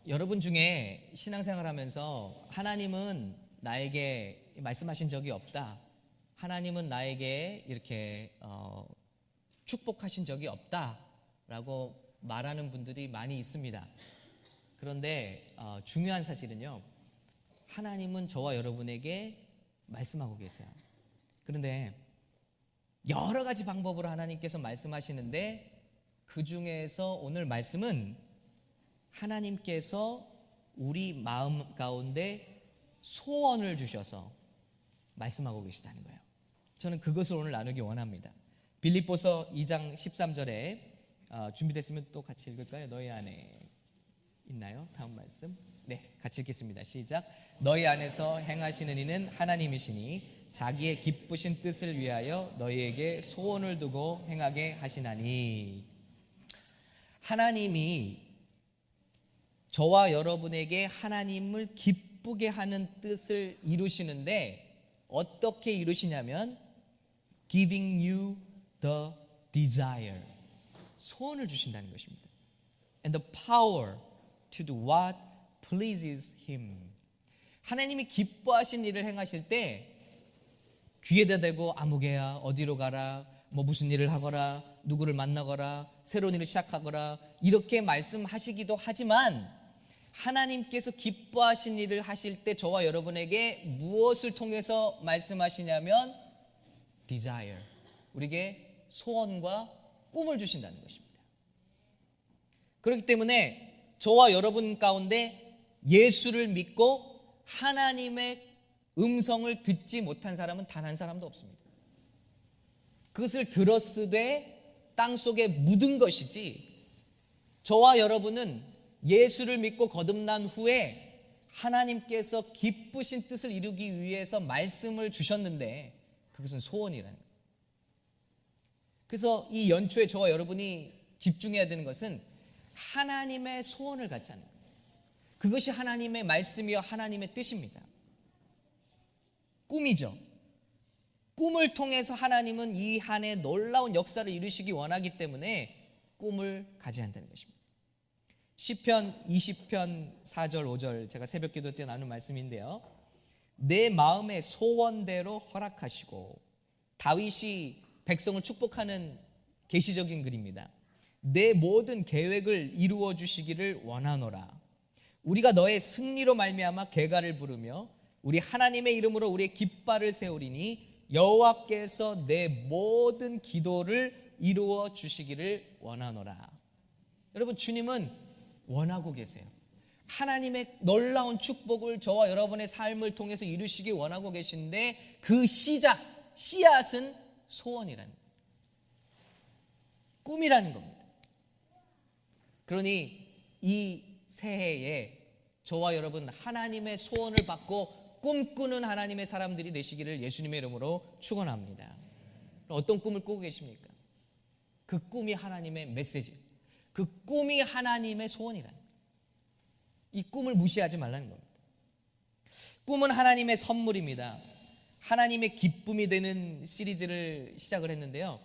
여러분 중에 신앙생활 하면서 하나님은 나에게 말씀하신 적이 없다, 하나님은 나에게 이렇게 축복하신 적이 없다라고 말하는 분들이 많이 있습니다. 그런데 중요한 사실은요, 하나님은 저와 여러분에게 말씀하고 계세요. 그런데 여러 가지 방법으로 하나님께서 말씀하시는데, 그 중에서 오늘 말씀은 하나님께서 우리 마음 가운데 소원을 주셔서 말씀하고 계시다는 거예요. 저는 그것을 오늘 나누기 원합니다. 빌립보서 2장 13절에 준비됐으면 또 같이 읽을까요? 너희 안에 있나요? 다음 말씀. 네, 같이 읽겠습니다. 시작. 너희 안에서 행하시는 이는 하나님이시니 자기의 기쁘신 뜻을 위하여 너희에게 소원을 두고 행하게 하시나니. 하나님이 저와 여러분에게 하나님을 기쁘게 하는 뜻을 이루시는데, 어떻게 이루시냐면 giving you the desire, 소원을 주신다는 것입니다. And the power to do what pleases him. 하나님이 기뻐하신 일을 행하실 때 귀에다 대고 아무개야 어디로 가라, 뭐 무슨 일을 하거라, 누구를 만나거라, 새로운 일을 시작하거라, 이렇게 말씀하시기도 하지만, 하나님께서 기뻐하신 일을 하실 때 저와 여러분에게 무엇을 통해서 말씀하시냐면 desire, 우리에게 소원과 꿈을 주신다는 것입니다. 그렇기 때문에 저와 여러분 가운데 예수를 믿고 하나님의 음성을 듣지 못한 사람은 단 한 사람도 없습니다. 그것을 들었으되 땅속에 묻은 것이지, 저와 여러분은 예수를 믿고 거듭난 후에 하나님께서 기쁘신 뜻을 이루기 위해서 말씀을 주셨는데 그것은 소원이라는 거예요. 그래서 이 연초에 저와 여러분이 집중해야 되는 것은 하나님의 소원을 갖지 않는 거예요. 그것이 하나님의 말씀이요 하나님의 뜻입니다. 꿈이죠. 꿈을 통해서 하나님은 이 한 해 놀라운 역사를 이루시기 원하기 때문에 꿈을 가져야 한다는 것입니다. 시편 20편 4절 5절, 제가 새벽 기도 때 나눈 말씀인데요, 내 마음의 소원대로 허락하시고, 다윗이 백성을 축복하는 계시적인 글입니다. 내 모든 계획을 이루어 주시기를 원하노라. 우리가 너의 승리로 말미암아 개가를 부르며 우리 하나님의 이름으로 우리의 깃발을 세우리니 여호와께서 내 모든 기도를 이루어 주시기를 원하노라. 여러분, 주님은 원하고 계세요. 하나님의 놀라운 축복을 저와 여러분의 삶을 통해서 이루시기 원하고 계신데, 그 씨앗은 소원이라는 거예요. 꿈이라는 겁니다. 그러니 이 새해에 저와 여러분 하나님의 소원을 받고 꿈꾸는 하나님의 사람들이 되시기를 예수님의 이름으로 축원합니다. 어떤 꿈을 꾸고 계십니까? 그 꿈이 하나님의 메시지, 그 꿈이 하나님의 소원이라는 거예요. 이 꿈을 무시하지 말라는 겁니다. 꿈은 하나님의 선물입니다. 하나님의 기쁨이 되는 시리즈를 시작을 했는데요,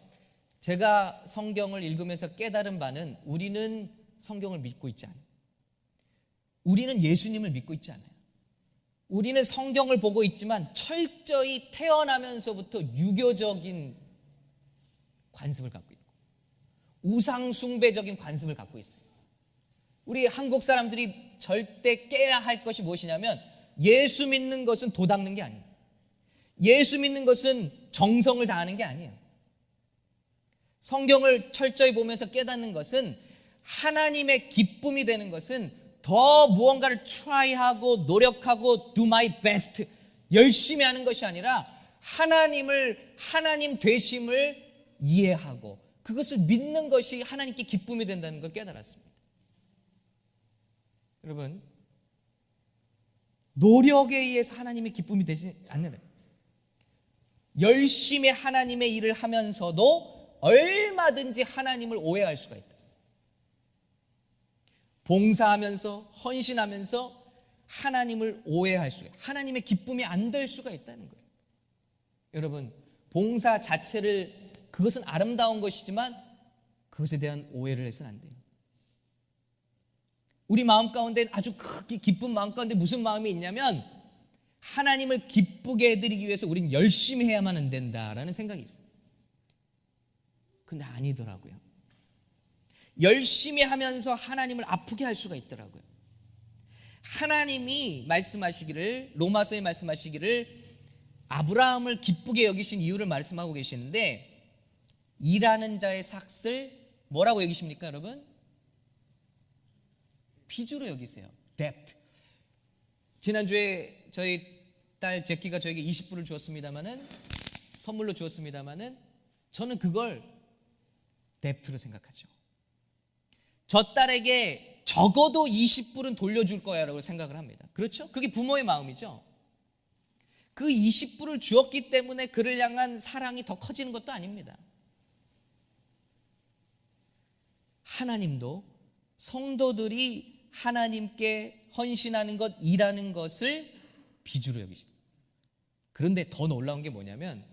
제가 성경을 읽으면서 깨달은 바는, 우리는 성경을 믿고 있지 않아요. 우리는 예수님을 믿고 있지 않아요. 우리는 성경을 보고 있지만 철저히 태어나면서부터 유교적인 관습을 갖고 있고 우상 숭배적인 관습을 갖고 있어요. 우리 한국 사람들이 절대 깨야 할 것이 무엇이냐면, 예수 믿는 것은 도 닦는 게 아니에요. 예수 믿는 것은 정성을 다하는 게 아니에요. 성경을 철저히 보면서 깨닫는 것은, 하나님의 기쁨이 되는 것은 더 무언가를 try하고 노력하고 do my best 열심히 하는 것이 아니라, 하나님 되심을 이해하고 그것을 믿는 것이 하나님께 기쁨이 된다는 걸 깨달았습니다. 여러분, 노력에 의해서 하나님의 기쁨이 되지 않는, 열심히 하나님의 일을 하면서도 얼마든지 하나님을 오해할 수가 있다. 봉사하면서 헌신하면서 하나님을 오해할 수가 있다. 하나님의 기쁨이 안 될 수가 있다는 거예요. 여러분, 봉사 자체를, 그것은 아름다운 것이지만 그것에 대한 오해를 해서는 안 돼요. 우리 마음 가운데 아주 크게 기쁜 마음 가운데 무슨 마음이 있냐면 하나님을 기쁘게 해드리기 위해서 우린 열심히 해야만 안 된다라는 생각이 있어요. 근데 아니더라고요. 열심히 하면서 하나님을 아프게 할 수가 있더라고요. 하나님이 말씀하시기를, 로마서에 말씀하시기를 아브라함을 기쁘게 여기신 이유를 말씀하고 계시는데, 일하는 자의 삭슬 뭐라고 여기십니까 여러분? 빚으로 여기세요. debt. 지난주에 저희 딸 제키가 저에게 20불을 주었습니다마는, 선물로 주었습니다마는, 저는 그걸 debt로 생각하죠. 저 딸에게 적어도 20불은 돌려줄 거야 라고 생각을 합니다. 그렇죠? 그게 부모의 마음이죠. 그 20불을 주었기 때문에 그를 향한 사랑이 더 커지는 것도 아닙니다. 하나님도 성도들이 하나님께 헌신하는 것, 일하는 것을 빚으로 여기십니다. 그런데 더 놀라운 게 뭐냐면,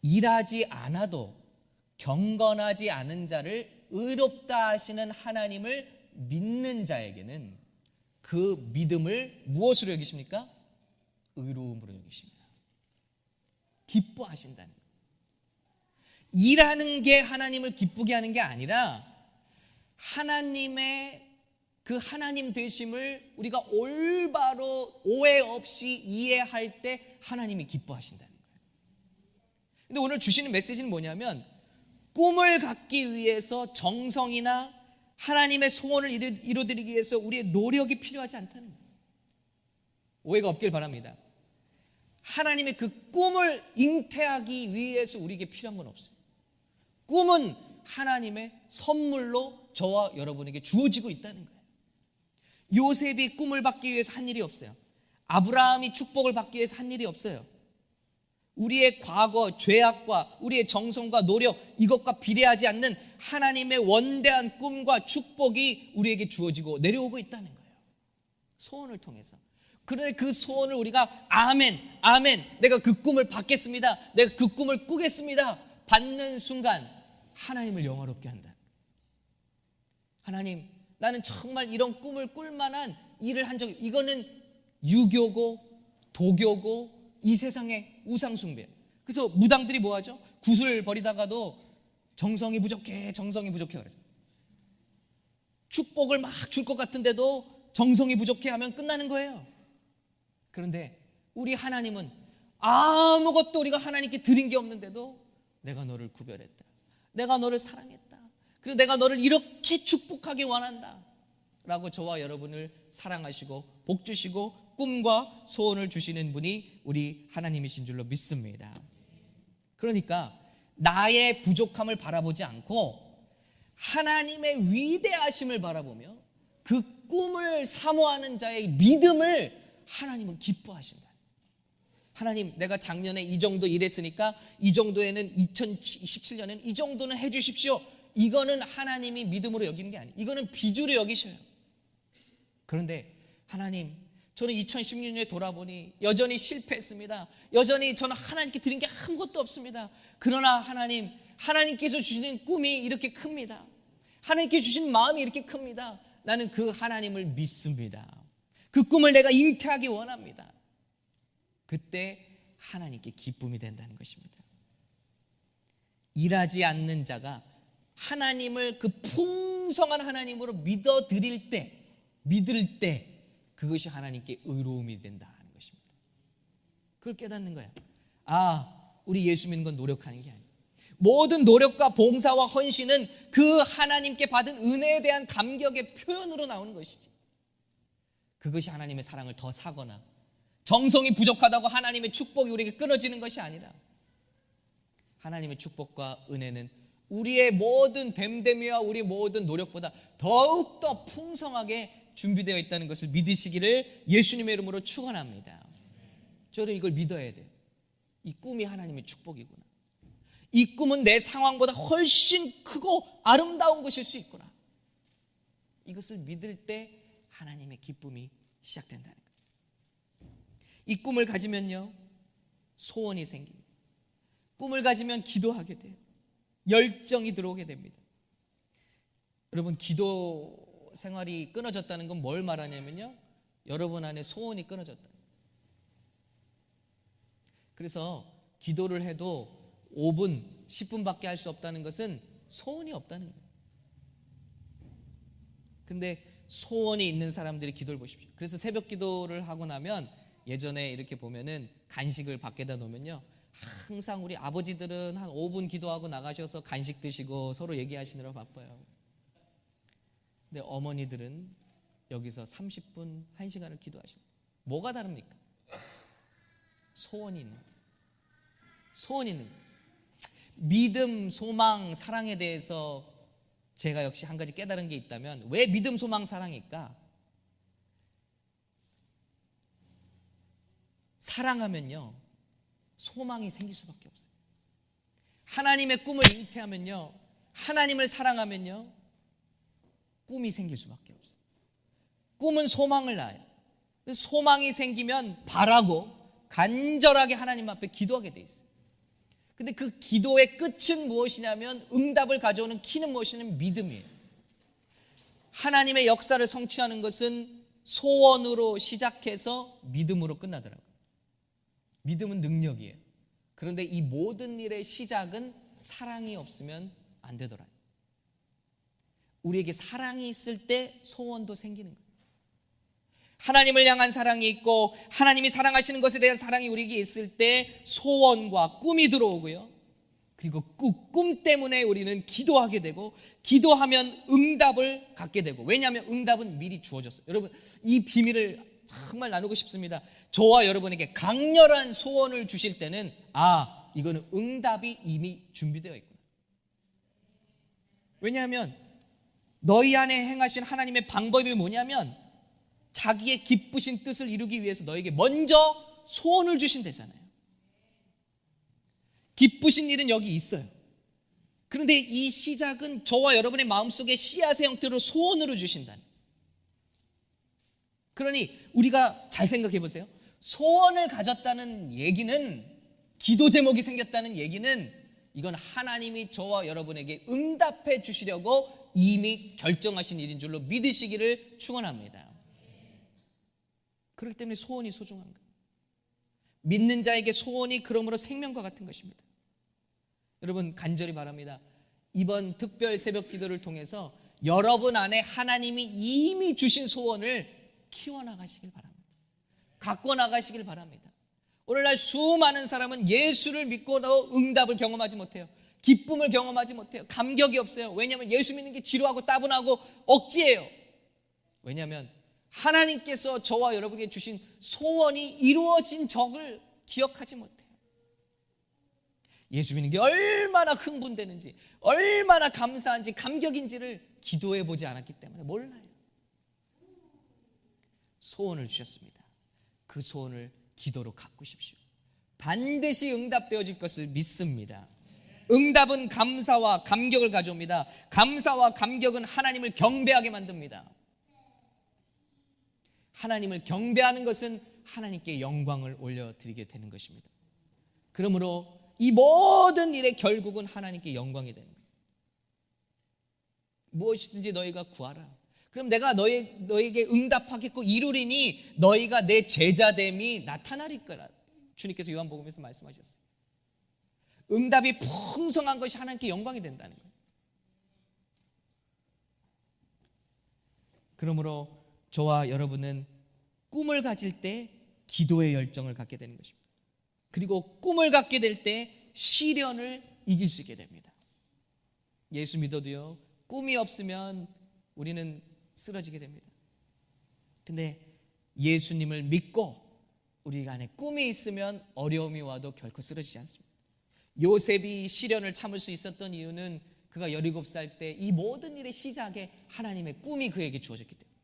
일하지 않아도 경건하지 않은 자를 의롭다 하시는 하나님을 믿는 자에게는 그 믿음을 무엇으로 여기십니까? 의로움으로 여기십니다. 기뻐하신다는 거예요. 일하는 게 하나님을 기쁘게 하는 게 아니라 하나님의 그 하나님 되심을 우리가 올바로 오해 없이 이해할 때 하나님이 기뻐하신다는 거예요. 근데 오늘 주시는 메시지는 뭐냐면, 꿈을 갖기 위해서 정성이나 하나님의 소원을 이루어드리기 위해서 우리의 노력이 필요하지 않다는 거예요. 오해가 없길 바랍니다. 하나님의 그 꿈을 잉태하기 위해서 우리에게 필요한 건 없어요. 꿈은 하나님의 선물로 저와 여러분에게 주어지고 있다는 거예요. 요셉이 꿈을 받기 위해서 한 일이 없어요. 아브라함이 축복을 받기 위해서 한 일이 없어요. 우리의 과거, 죄악과 우리의 정성과 노력, 이것과 비례하지 않는 하나님의 원대한 꿈과 축복이 우리에게 주어지고 내려오고 있다는 거예요. 소원을 통해서. 그런데 그 소원을 우리가 아멘, 아멘, 내가 그 꿈을 받겠습니다, 내가 그 꿈을 꾸겠습니다 받는 순간 하나님을 영화롭게 한다. 하나님, 나는 정말 이런 꿈을 꿀 만한 일을 한 적이, 이거는 유교고 도교고 이 세상의 우상숭배. 그래서 무당들이 뭐하죠? 굿을 버리다가도 정성이 부족해 그러죠. 축복을 막 줄 것 같은데도 정성이 부족해 하면 끝나는 거예요. 그런데 우리 하나님은 아무것도 우리가 하나님께 드린 게 없는데도 내가 너를 구별했다, 내가 너를 사랑했다, 그리고 내가 너를 이렇게 축복하기 원한다 라고 저와 여러분을 사랑하시고 복 주시고 꿈과 소원을 주시는 분이 우리 하나님이신 줄로 믿습니다. 그러니까 나의 부족함을 바라보지 않고 하나님의 위대하심을 바라보며 그 꿈을 사모하는 자의 믿음을 하나님은 기뻐하신다. 하나님, 내가 작년에 이 정도 일했으니까 이 정도에는 2017년에는 이 정도는 해주십시오. 이거는 하나님이 믿음으로 여기는 게 아니에요. 이거는 빚으로 여기셔요. 그런데 하나님, 저는 2016년에 돌아보니 여전히 실패했습니다. 여전히 저는 하나님께 드린 게 아무것도 없습니다. 그러나 하나님, 하나님께서 주시는 꿈이 이렇게 큽니다. 하나님께 주신 마음이 이렇게 큽니다. 나는 그 하나님을 믿습니다. 그 꿈을 내가 잉태하기 원합니다. 그때 하나님께 기쁨이 된다는 것입니다. 일하지 않는 자가 하나님을 그 풍성한 하나님으로 믿을 때 그것이 하나님께 의로움이 된다는 것입니다. 그걸 깨닫는 거예요. 우리 예수 믿는 건 노력하는 게 아니에요. 모든 노력과 봉사와 헌신은 그 하나님께 받은 은혜에 대한 감격의 표현으로 나오는 것이지, 그것이 하나님의 사랑을 더 사거나 정성이 부족하다고 하나님의 축복이 우리에게 끊어지는 것이 아니라, 하나님의 축복과 은혜는 우리의 모든 됨됨이와 우리의 모든 노력보다 더욱더 풍성하게 준비되어 있다는 것을 믿으시기를 예수님의 이름으로 축원합니다. 저는 이걸 믿어야 돼요. 이 꿈이 하나님의 축복이구나. 이 꿈은 내 상황보다 훨씬 크고 아름다운 것일 수 있구나. 이것을 믿을 때 하나님의 기쁨이 시작된다는 거예요. 이 꿈을 가지면요, 소원이 생깁니다. 꿈을 가지면 기도하게 돼요. 열정이 들어오게 됩니다. 여러분, 기도 생활이 끊어졌다는 건 뭘 말하냐면요, 여러분 안에 소원이 끊어졌다. 그래서 기도를 해도 5분, 10분밖에 할 수 없다는 것은 소원이 없다는 거예요. 근데 소원이 있는 사람들이 기도를 보십시오. 그래서 새벽 기도를 하고 나면 예전에 이렇게 보면은 간식을 밖에다 놓으면요, 항상 우리 아버지들은 한 5분 기도하고 나가셔서 간식 드시고 서로 얘기하시느라 바빠요. 근데 어머니들은 여기서 30분, 1시간을 기도하십니다. 뭐가 다릅니까? 소원이 있는 거예요. 소원이 있는 거예요. 믿음, 소망, 사랑에 대해서 제가 역시 한 가지 깨달은 게 있다면, 왜 믿음, 소망, 사랑일까? 사랑하면요, 소망이 생길 수밖에 없어요. 하나님의 꿈을 잉태하면요, 하나님을 사랑하면요, 꿈이 생길 수밖에 없어요. 꿈은 소망을 낳아요. 소망이 생기면 바라고 간절하게 하나님 앞에 기도하게 돼 있어요. 근데 그 기도의 끝은 무엇이냐면, 응답을 가져오는 키는 무엇이냐면 믿음이에요. 하나님의 역사를 성취하는 것은 소원으로 시작해서 믿음으로 끝나더라고요. 믿음은 능력이에요. 그런데 이 모든 일의 시작은 사랑이 없으면 안 되더라고요. 우리에게 사랑이 있을 때 소원도 생기는 거예요. 하나님을 향한 사랑이 있고 하나님이 사랑하시는 것에 대한 사랑이 우리에게 있을 때 소원과 꿈이 들어오고요, 그리고 꿈 때문에 우리는 기도하게 되고, 기도하면 응답을 갖게 되고, 왜냐하면 응답은 미리 주어졌어요. 여러분, 이 비밀을 정말 나누고 싶습니다. 저와 여러분에게 강렬한 소원을 주실 때는, 이거는 응답이 이미 준비되어 있구나. 왜냐하면 너희 안에 행하신 하나님의 방법이 뭐냐면, 자기의 기쁘신 뜻을 이루기 위해서 너에게 먼저 소원을 주신다잖아요. 기쁘신 일은 여기 있어요. 그런데 이 시작은 저와 여러분의 마음속에 씨앗의 형태로 소원으로 주신다는. 그러니 우리가 잘 생각해 보세요. 소원을 가졌다는 얘기는, 기도 제목이 생겼다는 얘기는, 이건 하나님이 저와 여러분에게 응답해 주시려고 이미 결정하신 일인 줄로 믿으시기를 축원합니다. 그렇기 때문에 소원이 소중한 거예요. 믿는 자에게 소원이 그러므로 생명과 같은 것입니다. 여러분, 간절히 바랍니다. 이번 특별 새벽 기도를 통해서 여러분 안에 하나님이 이미 주신 소원을 키워나가시길 바랍니다. 갖고 나가시길 바랍니다. 오늘날 수많은 사람은 예수를 믿고도 응답을 경험하지 못해요. 기쁨을 경험하지 못해요. 감격이 없어요. 왜냐하면 예수 믿는 게 지루하고 따분하고 억지예요. 왜냐하면 하나님께서 저와 여러분에게 주신 소원이 이루어진 적을 기억하지 못해요. 예수 믿는 게 얼마나 흥분되는지, 얼마나 감사한지, 감격인지를 기도해 보지 않았기 때문에 몰라요. 소원을 주셨습니다. 그 소원을 기도로 가꾸십시오. 반드시 응답되어질 것을 믿습니다. 응답은 감사와 감격을 가져옵니다. 감사와 감격은 하나님을 경배하게 만듭니다. 하나님을 경배하는 것은 하나님께 영광을 올려드리게 되는 것입니다. 그러므로 이 모든 일의 결국은 하나님께 영광이 되는 거예요. 무엇이든지 너희가 구하라. 그럼 내가 너희에게 응답하겠고 이루리니 너희가 내 제자됨이 나타나릴 거라. 주님께서 요한복음에서 말씀하셨어요. 응답이 풍성한 것이 하나님께 영광이 된다는 거예요. 그러므로 저와 여러분은 꿈을 가질 때 기도의 열정을 갖게 되는 것입니다. 그리고 꿈을 갖게 될 때 시련을 이길 수 있게 됩니다. 예수 믿어도요, 꿈이 없으면 우리는 쓰러지게 됩니다. 근데 예수님을 믿고 우리 안에 꿈이 있으면 어려움이 와도 결코 쓰러지지 않습니다. 요셉이 시련을 참을 수 있었던 이유는 그가 17살 때 이 모든 일의 시작에 하나님의 꿈이 그에게 주어졌기 때문에,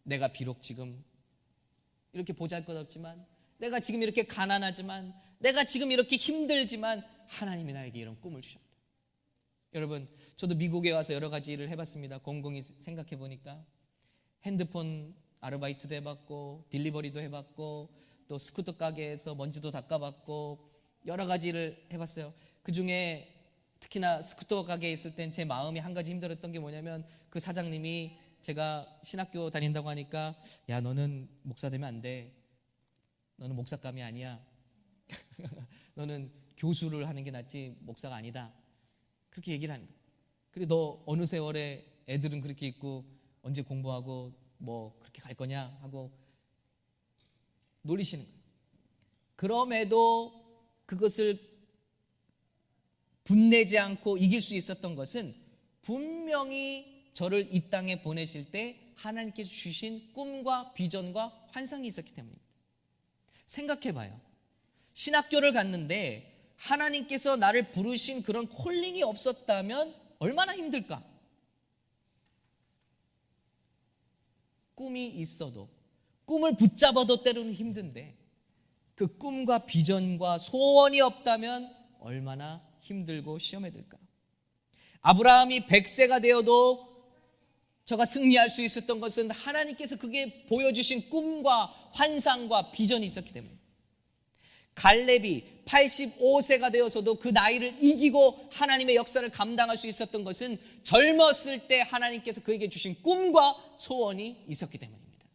내가 비록 지금 이렇게 보잘것없지만, 내가 지금 이렇게 가난하지만, 내가 지금 이렇게 힘들지만 하나님이 나에게 이런 꿈을 주셨다. 여러분, 저도 미국에 와서 여러 가지 일을 해봤습니다. 곰곰이 생각해 보니까 핸드폰 아르바이트도 해봤고, 딜리버리도 해봤고, 또 스쿠터 가게에서 먼지도 닦아봤고, 여러 가지 일을 해봤어요. 그 중에 특히나 스쿠터 가게에 있을 땐 제 마음이 한 가지 힘들었던 게 뭐냐면, 그 사장님이 제가 신학교 다닌다고 하니까 야, 너는 목사 되면 안 돼. 너는 목사감이 아니야. 너는 교수를 하는 게 낫지 목사가 아니다. 그렇게 얘기를 하는 거예요. 그리고 너 어느 세월에 애들은 그렇게 있고 언제 공부하고 뭐 그렇게 갈 거냐 하고 놀리시는 거예요. 그럼에도 그것을 분내지 않고 이길 수 있었던 것은 분명히 저를 이 땅에 보내실 때 하나님께서 주신 꿈과 비전과 환상이 있었기 때문입니다. 생각해봐요. 신학교를 갔는데 하나님께서 나를 부르신 그런 콜링이 없었다면 얼마나 힘들까? 꿈이 있어도, 꿈을 붙잡아도 때로는 힘든데 그 꿈과 비전과 소원이 없다면 얼마나 힘들고 시험에 들까? 아브라함이 100세가 되어도 저가 승리할 수 있었던 것은 하나님께서 그게 보여주신 꿈과 환상과 비전이 있었기 때문입니다. 갈렙이 85세가 되어서도 그 나이를 이기고 하나님의 역사를 감당할 수 있었던 것은 젊었을 때 하나님께서 그에게 주신 꿈과 소원이 있었기 때문입니다.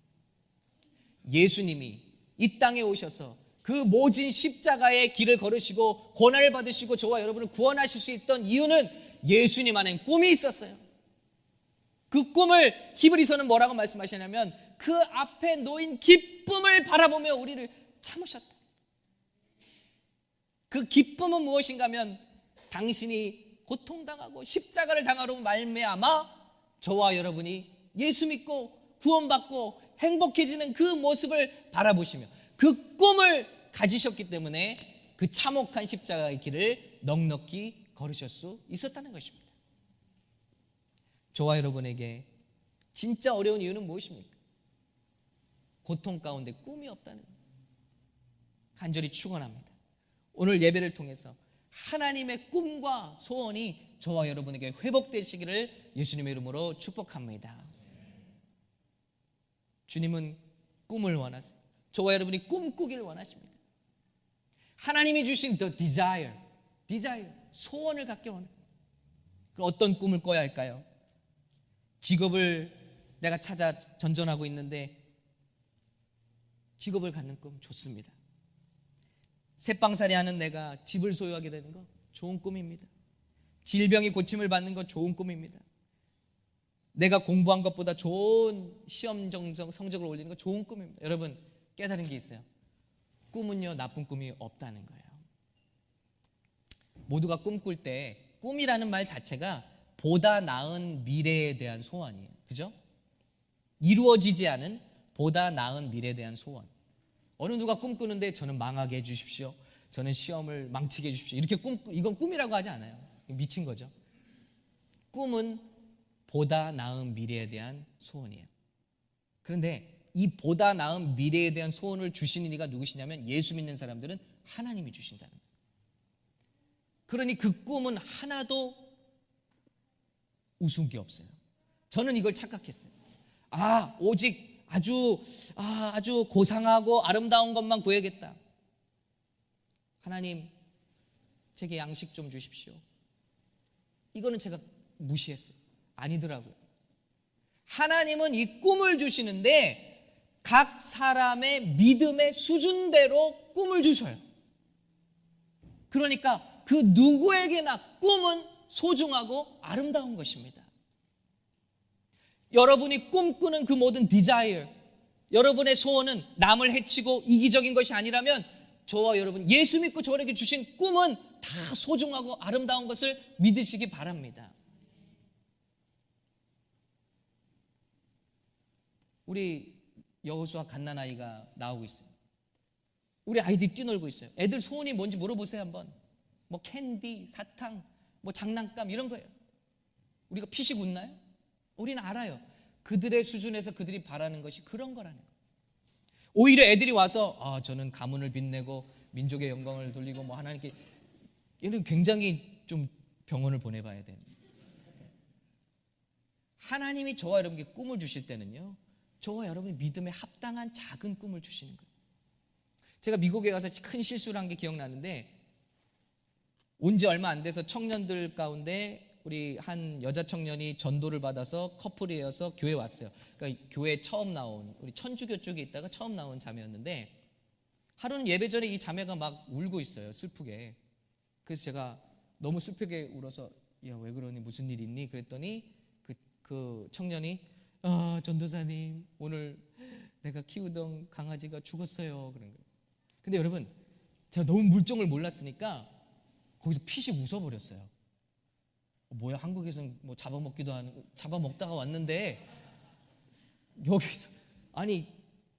예수님이 이 땅에 오셔서 그 모진 십자가의 길을 걸으시고 고난을 받으시고 저와 여러분을 구원하실 수 있던 이유는 예수님 안에 꿈이 있었어요. 그 꿈을 히브리서는 뭐라고 말씀하시냐면 그 앞에 놓인 기쁨을 바라보며 우리를 참으셨다. 그 기쁨은 무엇인가 하면 당신이 고통당하고 십자가를 당하로 말미암아 저와 여러분이 예수 믿고 구원받고 행복해지는 그 모습을 바라보시며 그 꿈을 가지셨기 때문에 그 참혹한 십자가의 길을 넉넉히 걸으실 수 있었다는 것입니다. 저와 여러분에게 진짜 어려운 이유는 무엇입니까? 고통 가운데 꿈이 없다는 것. 간절히 축원합니다. 오늘 예배를 통해서 하나님의 꿈과 소원이 저와 여러분에게 회복되시기를 예수님의 이름으로 축복합니다. 주님은 꿈을 원하세요. 저와 여러분이 꿈꾸기를 원하십니다. 하나님이 주신 the desire, 소원을 갖기 원해요. 그럼 어떤 꿈을 꿔야 할까요? 직업을 내가 찾아 전전하고 있는데 직업을 갖는 꿈 좋습니다. 새빵살이 하는 내가 집을 소유하게 되는 거 좋은 꿈입니다. 질병이 고침을 받는 거 좋은 꿈입니다. 내가 공부한 것보다 좋은 시험 성적을 올리는 거 좋은 꿈입니다. 여러분 깨달은 게 있어요. 꿈은요 나쁜 꿈이 없다는 거예요. 모두가 꿈꿀 때 꿈이라는 말 자체가 보다 나은 미래에 대한 소원이에요. 그죠? 이루어지지 않은 보다 나은 미래에 대한 소원. 어느 누가 꿈꾸는데 저는 망하게 해주십시오. 저는 시험을 망치게 해주십시오. 이렇게 이건 꿈이라고 하지 않아요. 미친 거죠. 꿈은 보다 나은 미래에 대한 소원이에요. 그런데 이 보다 나은 미래에 대한 소원을 주시는 이가 누구시냐면 예수 믿는 사람들은 하나님이 주신다는 거예요. 그러니 그 꿈은 하나도 우스운 게 없어요. 저는 이걸 착각했어요. 오직 아주 고상하고 아름다운 것만 구해야겠다. 하나님, 제게 양식 좀 주십시오. 이거는 제가 무시했어요. 아니더라고요. 하나님은 이 꿈을 주시는데 각 사람의 믿음의 수준대로 꿈을 주셔요. 그러니까 그 누구에게나 꿈은 소중하고 아름다운 것입니다. 여러분이 꿈꾸는 그 모든 디자이어, 여러분의 소원은 남을 해치고 이기적인 것이 아니라면 저와 여러분 예수 믿고 저에게 주신 꿈은 다 소중하고 아름다운 것을 믿으시기 바랍니다. 우리 여호수아 갓난아이가 나오고 있어요. 우리 아이들이 뛰놀고 있어요. 애들 소원이 뭔지 물어보세요 한번. 뭐 캔디, 사탕, 뭐 장난감 이런 거예요. 우리가 피식 웃나요? 우리는 알아요. 그들의 수준에서 그들이 바라는 것이 그런 거라는 거예요. 오히려 애들이 와서 저는 가문을 빛내고 민족의 영광을 돌리고 뭐 하나님께, 얘는 굉장히 좀 병원을 보내봐야 되는. 하나님이 저와 여러분께 꿈을 주실 때는요, 저와 여러분이 믿음에 합당한 작은 꿈을 주시는 거예요. 제가 미국에 가서 큰 실수를 한 게 기억나는데, 온 지 얼마 안 돼서 청년들 가운데 우리 한 여자 청년이 전도를 받아서 커플이어서 교회 왔어요. 그러니까 교회 처음 나온, 우리 천주교 쪽에 있다가 처음 나온 자매였는데, 하루는 예배 전에 이 자매가 막 울고 있어요, 슬프게. 그래서 제가 너무 슬프게 울어서, 야, 왜 그러니, 무슨 일 있니? 그랬더니 그 청년이, 전도사님, 오늘 내가 키우던 강아지가 죽었어요, 그런 거예요. 근데 여러분, 제가 너무 물정을 몰랐으니까 거기서 피식 웃어버렸어요. 뭐야, 한국에서는 뭐 잡아먹기도 하는, 잡아먹다가 왔는데 여기서, 아니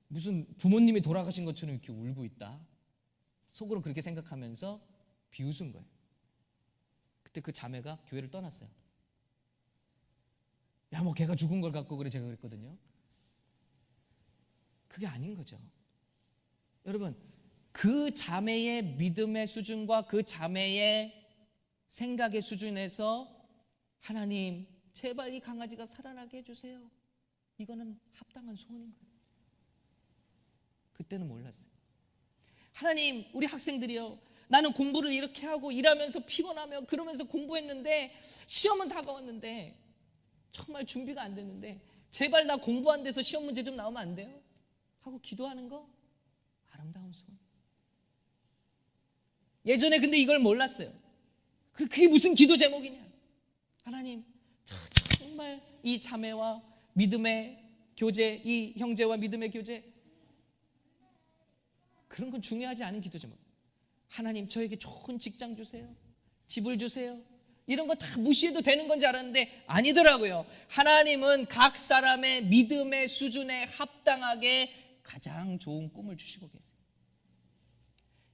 무슨 부모님이 돌아가신 것처럼 이렇게 울고 있다. 속으로 그렇게 생각하면서 비웃은 거예요. 그때 그 자매가 교회를 떠났어요. 야, 뭐 걔가 죽은 걸 갖고 그래, 제가 그랬거든요. 그게 아닌 거죠. 여러분, 그 자매의 믿음의 수준과 그 자매의 생각의 수준에서 하나님, 제발 이 강아지가 살아나게 해주세요, 이거는 합당한 소원인 거예요. 그때는 몰랐어요. 하나님, 우리 학생들이요, 나는 공부를 이렇게 하고 일하면서 피곤하며 그러면서 공부했는데 시험은 다가왔는데 정말 준비가 안 됐는데 제발 나 공부 안 돼서 시험 문제 좀 나오면 안 돼요? 하고 기도하는 거 아름다운 소원. 예전에 근데 이걸 몰랐어요. 그게 무슨 기도 제목이냐? 하나님, 정말 이 자매와 믿음의 교제, 이 형제와 믿음의 교제, 그런 건 중요하지 않은 기도 제목. 하나님, 저에게 좋은 직장 주세요, 집을 주세요, 이런 거 다 무시해도 되는 건지 알았는데 아니더라고요. 하나님은 각 사람의 믿음의 수준에 합당하게 가장 좋은 꿈을 주시고 계세요.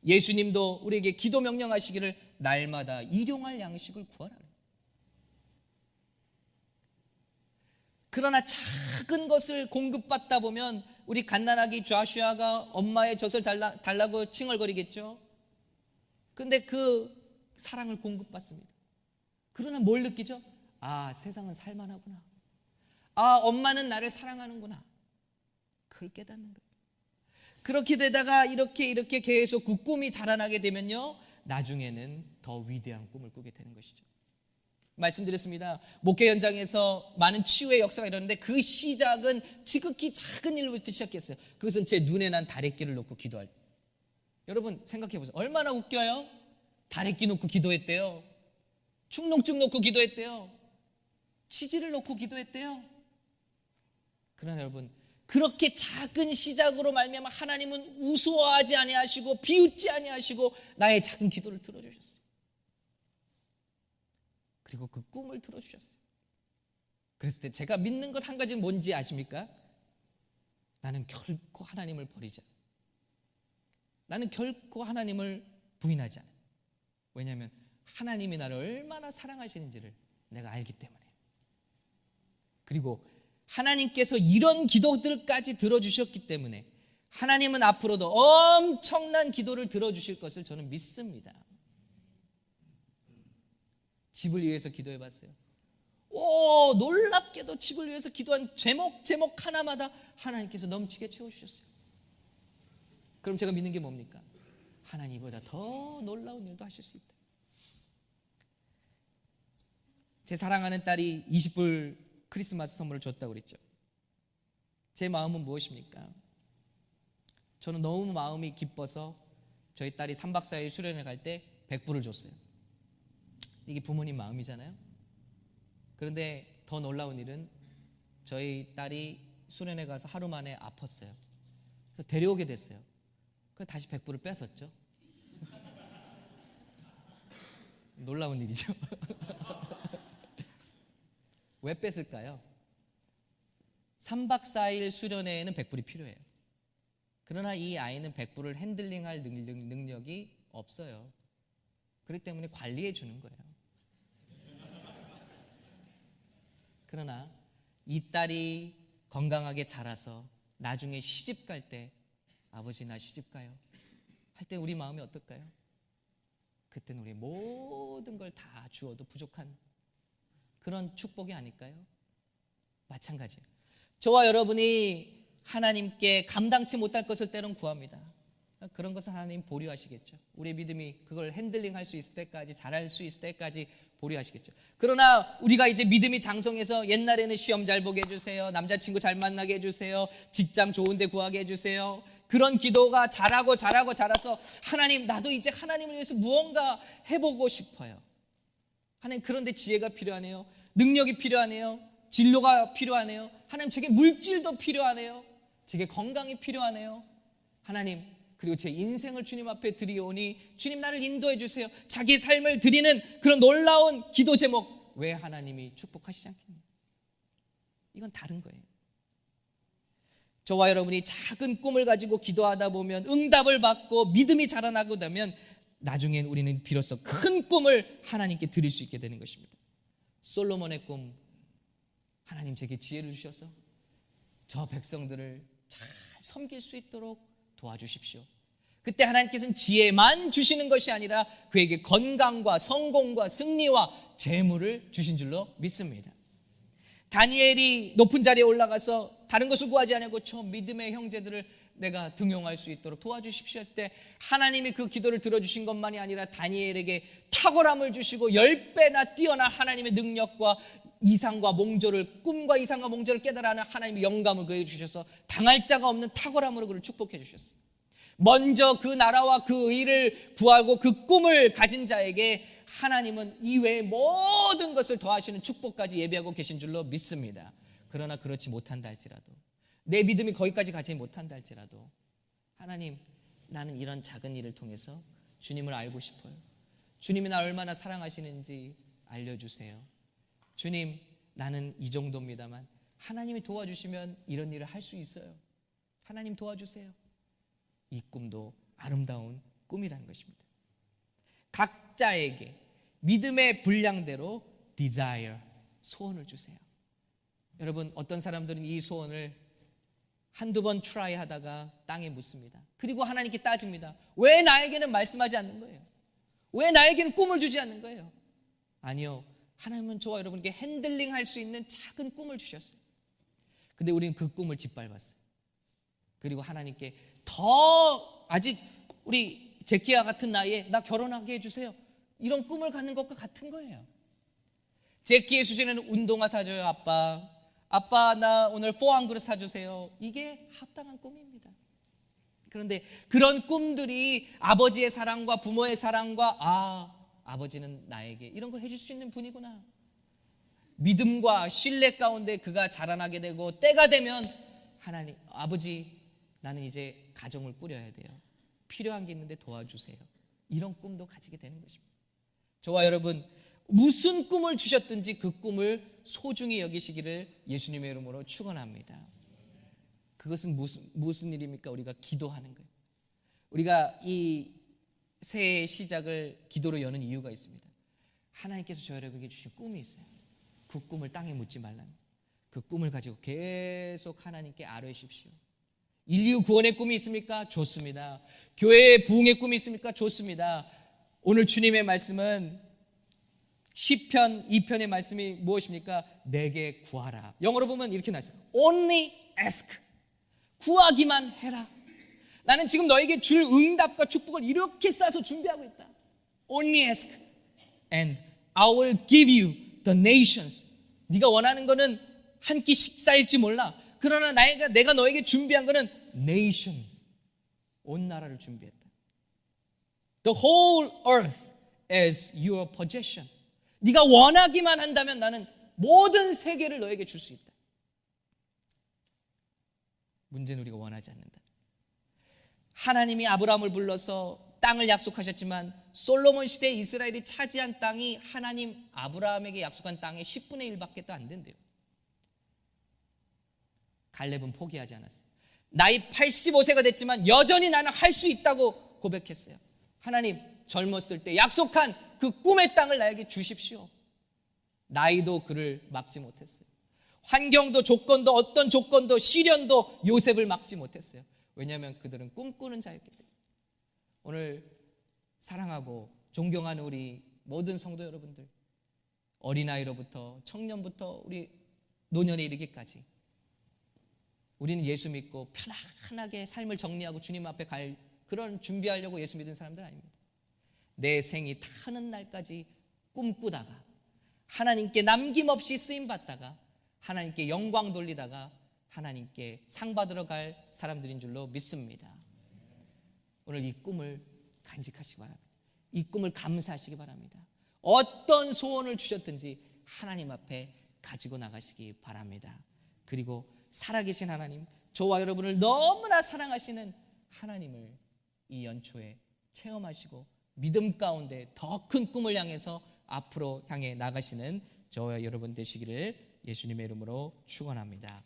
예수님도 우리에게 기도 명령하시기를 날마다 일용할 양식을 구하라. 그러나 작은 것을 공급받다 보면 우리 갓난아기 좌슈아가 엄마의 젖을 달라고 칭얼거리겠죠. 근데 그 사랑을 공급받습니다. 그러나 뭘 느끼죠? 아, 세상은 살만하구나. 아, 엄마는 나를 사랑하는구나. 그걸 깨닫는 거예요. 그렇게 되다가 이렇게 계속 그 꿈이 자라나게 되면요, 나중에는 더 위대한 꿈을 꾸게 되는 것이죠. 말씀드렸습니다. 목회 현장에서 많은 치유의 역사가 일어났는데 그 시작은 지극히 작은 일부터 시작했어요. 그것은 제 눈에 난 다래끼를 놓고 기도할 때. 여러분 생각해 보세요. 얼마나 웃겨요? 다래끼 놓고 기도했대요. 충농증 놓고 기도했대요. 치질을 놓고 기도했대요. 그러나 여러분, 그렇게 작은 시작으로 말미암아 하나님은 우스워하지 아니하시고 비웃지 아니하시고 나의 작은 기도를 들어주셨어요. 그리고 그 꿈을 들어주셨어요. 그랬을 때 제가 믿는 것 한 가지는 뭔지 아십니까? 나는 결코 하나님을 버리지 않아. 나는 결코 하나님을 부인하지 않아. 왜냐하면 하나님이 나를 얼마나 사랑하시는지를 내가 알기 때문에. 그리고 하나님께서 이런 기도들까지 들어주셨기 때문에 하나님은 앞으로도 엄청난 기도를 들어주실 것을 저는 믿습니다. 집을 위해서 기도해봤어요. 놀랍게도 집을 위해서 기도한 제목 하나마다 하나님께서 넘치게 채워주셨어요. 그럼 제가 믿는 게 뭡니까? 하나님보다 더 놀라운 일도 하실 수 있다. 제 사랑하는 딸이 20불 크리스마스 선물을 줬다고 그랬죠. 제 마음은 무엇입니까? 저는 너무 마음이 기뻐서 저희 딸이 3박 4일 수련회 갈 때 100불을 줬어요. 이게 부모님 마음이잖아요. 그런데 더 놀라운 일은 저희 딸이 수련회 가서 하루 만에 아팠어요. 그래서 데려오게 됐어요. 그래서 다시 100불을 뺏었죠. 놀라운 일이죠. 왜 뺐을까요? 3박 4일 수련회에는 100불이 필요해요. 그러나 이 아이는 100불을 핸들링할 능력이 없어요. 그렇기 때문에 관리해 주는 거예요. 그러나 이 딸이 건강하게 자라서 나중에 시집 갈 때 아버지 나 시집 가요 할 때 우리 마음이 어떨까요? 그때는 우리 모든 걸 다 주어도 부족한 그런 축복이 아닐까요? 마찬가지예요. 저와 여러분이 하나님께 감당치 못할 것을 때론 구합니다. 그런 것은 하나님 보류하시겠죠. 우리의 믿음이 그걸 핸들링할 수 있을 때까지, 잘할 수 있을 때까지 보류하시겠죠. 그러나 우리가 이제 믿음이 장성해서 옛날에는 시험 잘 보게 해주세요, 남자친구 잘 만나게 해주세요, 직장 좋은 데 구하게 해주세요, 그런 기도가 자라서 하나님, 나도 이제 하나님을 위해서 무언가 해보고 싶어요. 하나님, 그런데 지혜가 필요하네요, 능력이 필요하네요, 진로가 필요하네요, 하나님 제게 물질도 필요하네요, 제게 건강이 필요하네요, 하나님 그리고 제 인생을 주님 앞에 드리오니 주님 나를 인도해 주세요. 자기 삶을 드리는 그런 놀라운 기도 제목, 왜 하나님이 축복하시지 않겠습니까? 이건 다른 거예요. 저와 여러분이 작은 꿈을 가지고 기도하다 보면 응답을 받고 믿음이 자라나고 나면 나중엔 우리는 비로소 큰 꿈을 하나님께 드릴 수 있게 되는 것입니다. 솔로몬의 꿈, 하나님 제게 지혜를 주셔서 저 백성들을 잘 섬길 수 있도록 도와주십시오. 그때 하나님께서는 지혜만 주시는 것이 아니라 그에게 건강과 성공과 승리와 재물을 주신 줄로 믿습니다. 다니엘이 높은 자리에 올라가서 다른 것을 구하지 않고 저 믿음의 형제들을 내가 등용할 수 있도록 도와주십시오 했을 때 하나님이 그 기도를 들어주신 것만이 아니라 다니엘에게 탁월함을 주시고 10배나 뛰어난 하나님의 능력과 이상과 몽조를, 꿈과 이상과 몽조를 깨달아하는 하나님의 영감을 그에게 주셔서 당할 자가 없는 탁월함으로 그를 축복해 주셨어요. 먼저 그 나라와 그 의를 구하고 그 꿈을 가진 자에게 하나님은 이외의 모든 것을 더하시는 축복까지 예비하고 계신 줄로 믿습니다. 그러나 그렇지 못한다 할지라도, 내 믿음이 거기까지 가지 못한다 할지라도, 하나님 나는 이런 작은 일을 통해서 주님을 알고 싶어요. 주님이 나 얼마나 사랑하시는지 알려주세요. 주님, 나는 이 정도입니다만 하나님이 도와주시면 이런 일을 할 수 있어요. 하나님 도와주세요. 이 꿈도 아름다운 꿈이라는 것입니다. 각자에게 믿음의 분량대로 desire, 소원을 주세요. 여러분, 어떤 사람들은 이 소원을 한두 번 트라이 하다가 땅에 묻습니다. 그리고 하나님께 따집니다. 왜 나에게는 말씀하지 않는 거예요? 왜 나에게는 꿈을 주지 않는 거예요? 아니요, 하나님은 저와 여러분께 핸들링 할 수 있는 작은 꿈을 주셨어요. 근데 우리는 그 꿈을 짓밟았어요. 그리고 하나님께 더 아직 우리 제키야 같은 나이에 나 결혼하게 해주세요, 이런 꿈을 갖는 것과 같은 거예요. 제키의 수준에는 운동화 사줘요, 아빠 나 오늘 포 한 그릇 사주세요, 이게 합당한 꿈입니다. 그런데 그런 꿈들이 아버지의 사랑과 부모의 사랑과 아버지는 나에게 이런 걸 해줄 수 있는 분이구나, 믿음과 신뢰 가운데 그가 자라나게 되고 때가 되면 하나님, 아버지 나는 이제 가정을 꾸려야 돼요, 필요한 게 있는데 도와주세요, 이런 꿈도 가지게 되는 것입니다. 저와 여러분, 무슨 꿈을 주셨든지 그 꿈을 소중히 여기시기를 예수님의 이름으로 축원합니다. 그것은 무슨 일입니까? 우리가 기도하는 거예요. 우리가 이 새해의 시작을 기도로 여는 이유가 있습니다. 하나님께서 저 여러분에게 주신 꿈이 있어요. 그 꿈을 땅에 묻지 말라는, 그 꿈을 가지고 계속 하나님께 아뢰십시오. 인류 구원의 꿈이 있습니까? 좋습니다. 교회의 부흥의 꿈이 있습니까? 좋습니다. 오늘 주님의 말씀은 시편 2편의 말씀이 무엇입니까? 내게 구하라. 영어로 보면 이렇게 나와있어요. Only ask. 구하기만 해라. 나는 지금 너에게 줄 응답과 축복을 이렇게 싸서 준비하고 있다. Only ask and I will give you the nations. 네가 원하는 거는 한 끼 식사일지 몰라. 그러나 내가 너에게 준비한 거는 nations, 온 나라를 준비했다. The whole earth as your possession. 네가 원하기만 한다면 나는 모든 세계를 너에게 줄 수 있다. 문제는 우리가 원하지 않는다. 하나님이 아브라함을 불러서 땅을 약속하셨지만 솔로몬 시대 이스라엘이 차지한 땅이 하나님 아브라함에게 약속한 땅의 10분의 1밖에 또 안 된대요. 갈렙은 포기하지 않았어요. 나이 85세가 됐지만 여전히 나는 할 수 있다고 고백했어요. 하나님, 젊었을 때 약속한 그 꿈의 땅을 나에게 주십시오. 나이도 그를 막지 못했어요. 환경도 조건도 어떤 조건도 시련도 요셉을 막지 못했어요. 왜냐하면 그들은 꿈꾸는 자였기 때문에. 오늘 사랑하고 존경하는 우리 모든 성도 여러분들, 어린아이로부터 청년부터 우리 노년에 이르기까지 우리는 예수 믿고 편안하게 삶을 정리하고 주님 앞에 갈 그런 준비하려고 예수 믿은 사람들 아닙니다. 내 생이 타는 날까지 꿈꾸다가 하나님께 남김없이 쓰임받다가 하나님께 영광 돌리다가 하나님께 상 받으러 갈 사람들인 줄로 믿습니다. 오늘 이 꿈을 간직하시기 바랍니다. 이 꿈을 감사하시기 바랍니다. 어떤 소원을 주셨든지 하나님 앞에 가지고 나가시기 바랍니다. 그리고 살아계신 하나님, 저와 여러분을 너무나 사랑하시는 하나님을 이 연초에 체험하시고 믿음 가운데 더 큰 꿈을 향해서 앞으로 향해 나가시는 저와 여러분 되시기를 예수님의 이름으로 축원합니다.